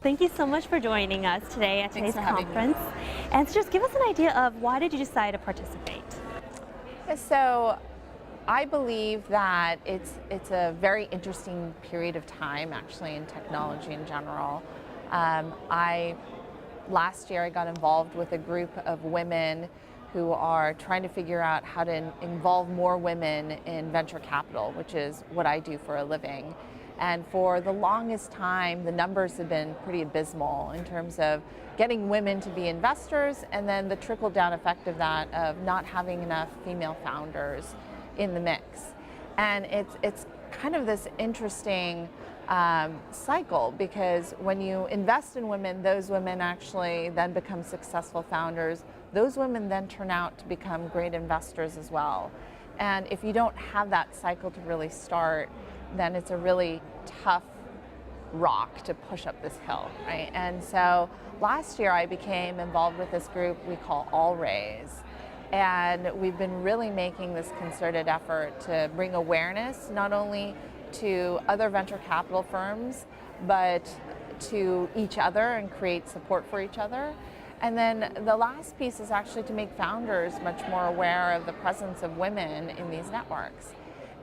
Thank you so much for joining us today at today's conference. And so just give us an idea of why did you decide to participate? So I believe that it's a very interesting period of time actually in technology in general. Last year I got involved with a group of women who are trying to figure out how to involve more women in venture capital, which is what I do for a living. And for the longest time, the numbers have been pretty abysmal in terms of getting women to be investors and then the trickle-down effect of that of not having enough female founders in the mix. And it's kind of this interesting cycle, because when you invest in women, those women actually then become successful founders. Those women then turn out to become great investors as well. And if you don't have that cycle to really start, then it's a really tough rock to push up this hill, right? And so last year I became involved with this group we call All Raise. And we've been really making this concerted effort to bring awareness not only to other venture capital firms, but to each other and create support for each other. And then the last piece is actually to make founders much more aware of the presence of women in these networks.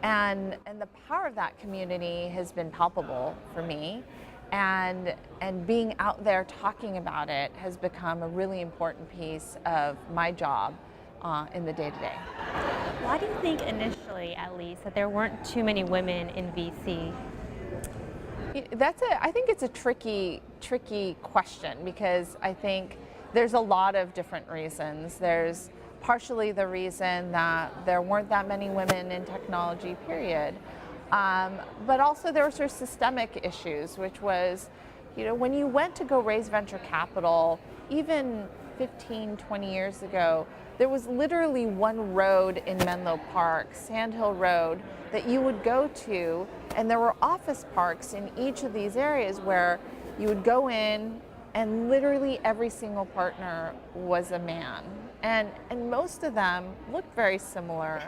And the power of that community has been palpable for me, and being out there talking about it has become a really important piece of my job in the day-to-day. Why do you think initially, at least, that there weren't too many women in VC? I think it's a tricky question, because I think there's a lot of different reasons. There's partially the reason that there weren't that many women in technology, period. But also there were sort of systemic issues, which was, when you went to go raise venture capital, even 15, 20 years ago, there was literally one road in Menlo Park, Sand Hill Road, that you would go to, and there were office parks in each of these areas where you would go in, and literally every single partner was a man. And most of them looked very similar,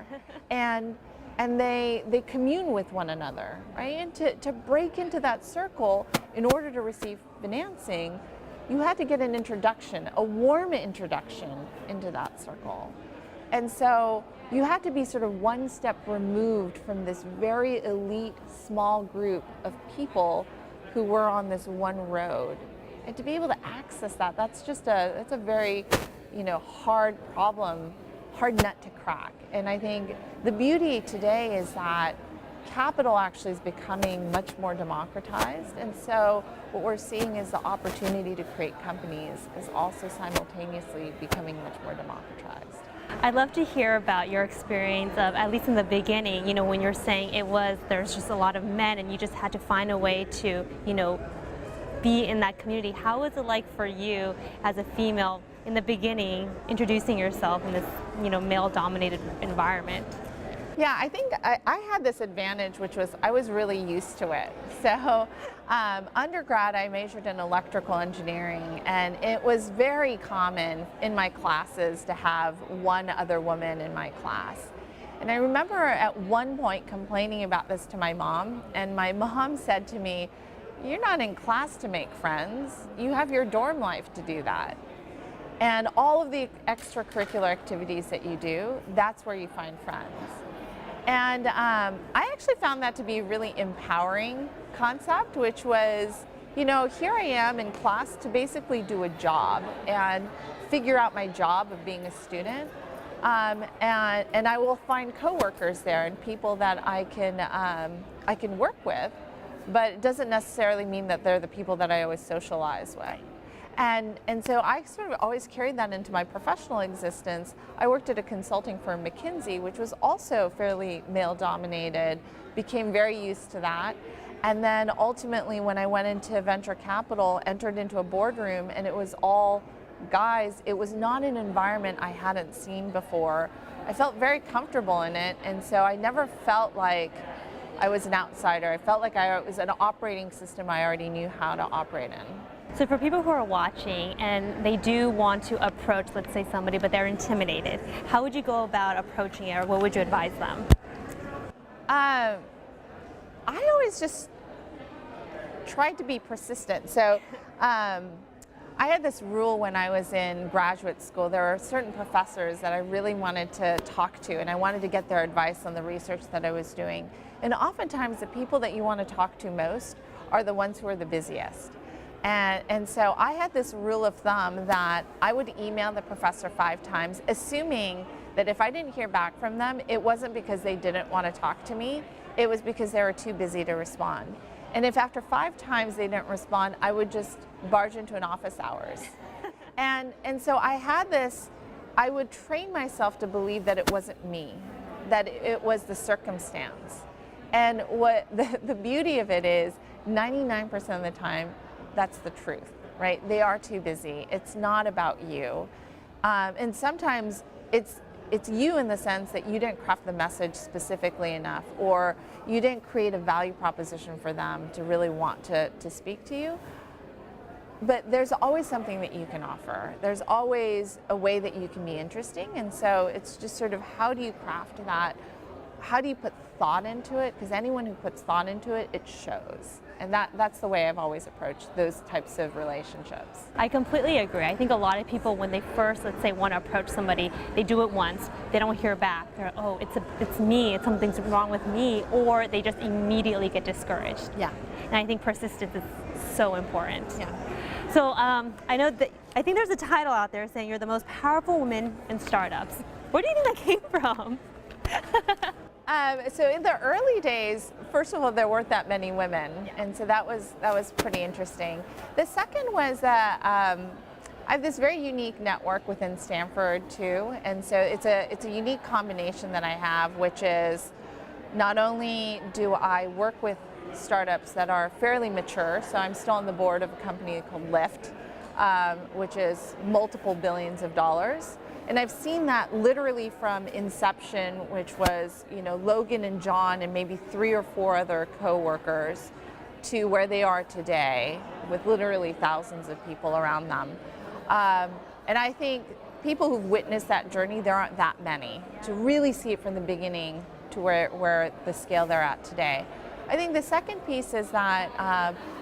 and they commune with one another, right? And to break into that circle in order to receive financing, you had to get an introduction, a warm introduction into that circle. And so you had to be sort of one step removed from this very elite small group of people who were on this one road. And to be able to access that, that's a very hard problem, hard nut to crack. And I think the beauty today is that capital actually is becoming much more democratized. And so what we're seeing is the opportunity to create companies is also simultaneously becoming much more democratized. I'd love to hear about your experience of, at least in the beginning, when you're saying there's just a lot of men and you just had to find a way to, be in that community. How was it like for you as a female in the beginning, introducing yourself in this, male-dominated environment? Yeah, I think I had this advantage, which was I was really used to it. So undergrad, I majored in electrical engineering, and it was very common in my classes to have one other woman in my class. And I remember at one point complaining about this to my mom, and my mom said to me, "You're not in class to make friends. You have your dorm life to do that. And all of the extracurricular activities that you do, that's where you find friends." And I actually found that to be a really empowering concept, which was, here I am in class to basically do a job and figure out my job of being a student. And I will find coworkers there and people that I can work with, but it doesn't necessarily mean that they're the people that I always socialize with. And so I sort of always carried that into my professional existence. I worked at a consulting firm, McKinsey, which was also fairly male-dominated, became very used to that. And then ultimately, when I went into venture capital, entered into a boardroom, and it was all guys, it was not an environment I hadn't seen before. I felt very comfortable in it, and so I never felt like I was an outsider. I felt like I was an operating system I already knew how to operate in. So for people who are watching and they do want to approach, let's say, somebody, but they're intimidated, how would you go about approaching it, or what would you advise them? I always just tried to be persistent. So I had this rule when I was in graduate school. There were certain professors that I really wanted to talk to, and I wanted to get their advice on the research that I was doing. And oftentimes the people that you want to talk to most are the ones who are the busiest. And so I had this rule of thumb that I would email the professor 5 times, assuming that if I didn't hear back from them, it wasn't because they didn't want to talk to me, it was because they were too busy to respond. And if after 5 times they didn't respond, I would just barge into an office hours. And so I had this, I would train myself to believe that it wasn't me, that it was the circumstance. And what the beauty of it is, 99% of the time, that's the truth, right? They are too busy. It's not about you. And sometimes it's you in the sense that you didn't craft the message specifically enough, or you didn't create a value proposition for them to really want to speak to you. But there's always something that you can offer. There's always a way that you can be interesting. And so it's just sort of, how do you craft that? How do you put thought into it? Because anyone who puts thought into it, it shows. And that's the way I've always approached those types of relationships. I completely agree. I think a lot of people, when they first, let's say, want to approach somebody, they do it once, they don't hear back. They're, oh, it's me, something's wrong with me, or they just immediately get discouraged. Yeah. And I think persistence is so important. Yeah. So I know that, I think there's a title out there saying you're the most powerful woman in startups. Where do you think that came from? So in the early days, first of all, there weren't that many women, and so that was pretty interesting. The second was that I have this very unique network within Stanford too, and so it's a unique combination that I have, which is not only do I work with startups that are fairly mature, so I'm still on the board of a company called Lyft, which is multiple billions of dollars. And I've seen that literally from inception, which was, Logan and John and maybe 3 or 4 other co-workers, to where they are today with literally thousands of people around them. And I think people who've witnessed that journey, there aren't that many, to really see it from the beginning to where the scale they're at today. I think the second piece is that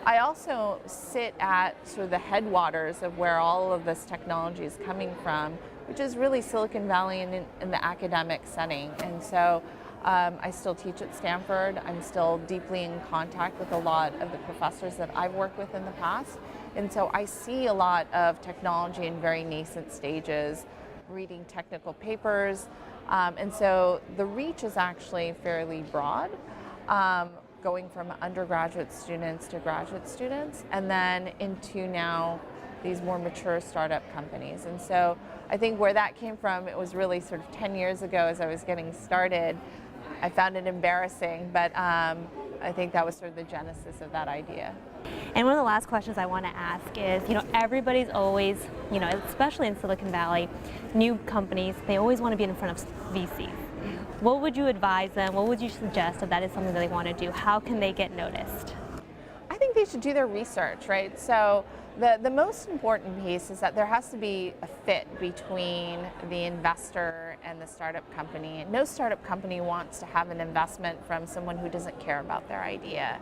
I also sit at sort of the headwaters of where all of this technology is coming from, which is really Silicon Valley in the academic setting. And so I still teach at Stanford. I'm still deeply in contact with a lot of the professors that I've worked with in the past. And so I see a lot of technology in very nascent stages, reading technical papers. And so the reach is actually fairly broad, going from undergraduate students to graduate students, and then into now these more mature startup companies. And so I think where that came from, it was really sort of 10 years ago as I was getting started. I found it embarrassing, but I think that was sort of the genesis of that idea. And one of the last questions I want to ask is, everybody's always, especially in Silicon Valley, new companies, they always want to be in front of VCs. What would you advise them? What would you suggest if that is something that they want to do? How can they get noticed? I think they should do their research, right? So the most important piece is that there has to be a fit between the investor and the startup company. No startup company wants to have an investment from someone who doesn't care about their idea.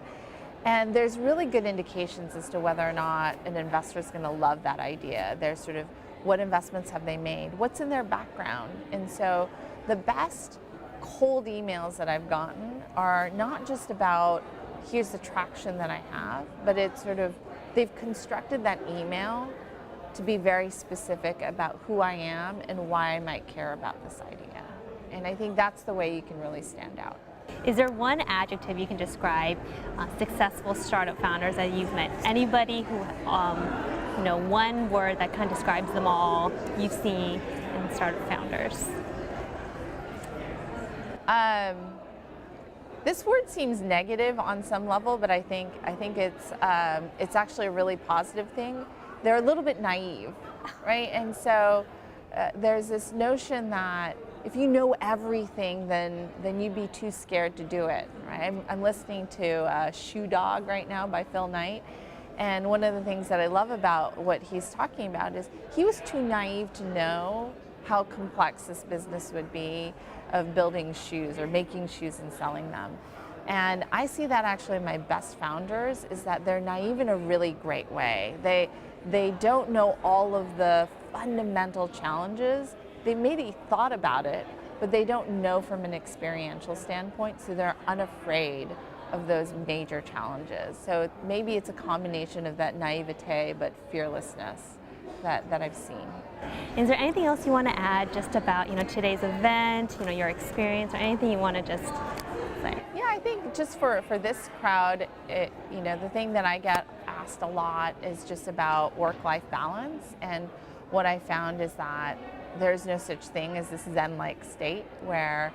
And there's really good indications as to whether or not an investor is going to love that idea. There's sort of, what investments have they made? What's in their background? And so the best cold emails that I've gotten are not just about, here's the traction that I have, but it's sort of, they've constructed that email to be very specific about who I am and why I might care about this idea. And I think that's the way you can really stand out. Is there one adjective you can describe successful startup founders that you've met? Anybody who, one word that kind of describes them all you've seen in startup founders? This word seems negative on some level, but I think it's actually a really positive thing. They're a little bit naive, right? And so there's this notion that if you know everything, then you'd be too scared to do it, right? I'm listening to Shoe Dog right now by Phil Knight, and one of the things that I love about what he's talking about is he was too naive to know how complex this business would be of building shoes or making shoes and selling them. And I see that actually in my best founders is that they're naive in a really great way. They don't know all of the fundamental challenges. They maybe thought about it, but they don't know from an experiential standpoint, so they're unafraid of those major challenges. So maybe it's a combination of that naivete but fearlessness that I've seen. Is there anything else you want to add just about today's event, your experience, or anything you want to just say? Yeah, I think just for this crowd, the thing that I get asked a lot is just about work-life balance. And what I found is that there's no such thing as this Zen-like state where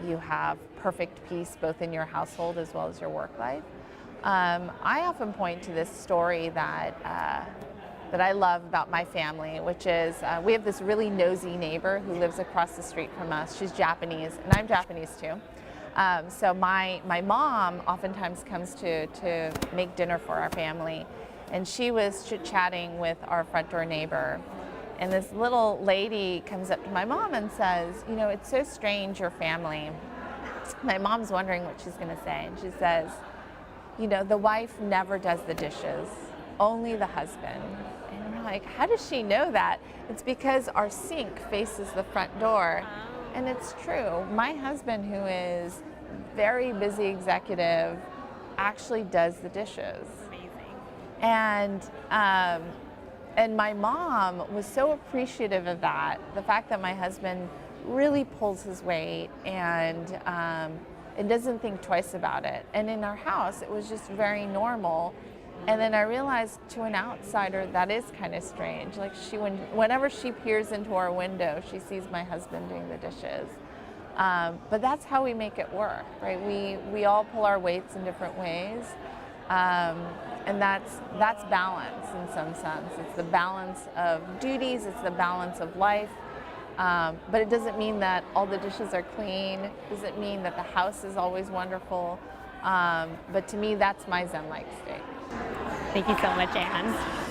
you have perfect peace both in your household as well as your work life. I often point to this story that I love about my family, which is we have this really nosy neighbor who lives across the street from us. She's Japanese, and I'm Japanese too. So my mom oftentimes comes to make dinner for our family, and she was chit-chatting with our front door neighbor. And this little lady comes up to my mom and says, it's so strange, your family. My mom's wondering what she's going to say. And she says, the wife never does the dishes, only the husband. And we're like, how does she know that? It's because our sink faces the front door. And it's true. My husband, who is very busy executive, actually does the dishes. Amazing. And my mom was so appreciative of that, the fact that my husband really pulls his weight and doesn't think twice about it. And in our house, it was just very normal. And then I realized to an outsider, that is kind of strange. Like whenever she peers into our window, she sees my husband doing the dishes. But that's how we make it work, right? We all pull our weights in different ways. And that's balance in some sense. It's the balance of duties, it's the balance of life. But it doesn't mean that all the dishes are clean. It doesn't mean that the house is always wonderful. But to me, that's my Zen-like state. Thank you so much, Anne.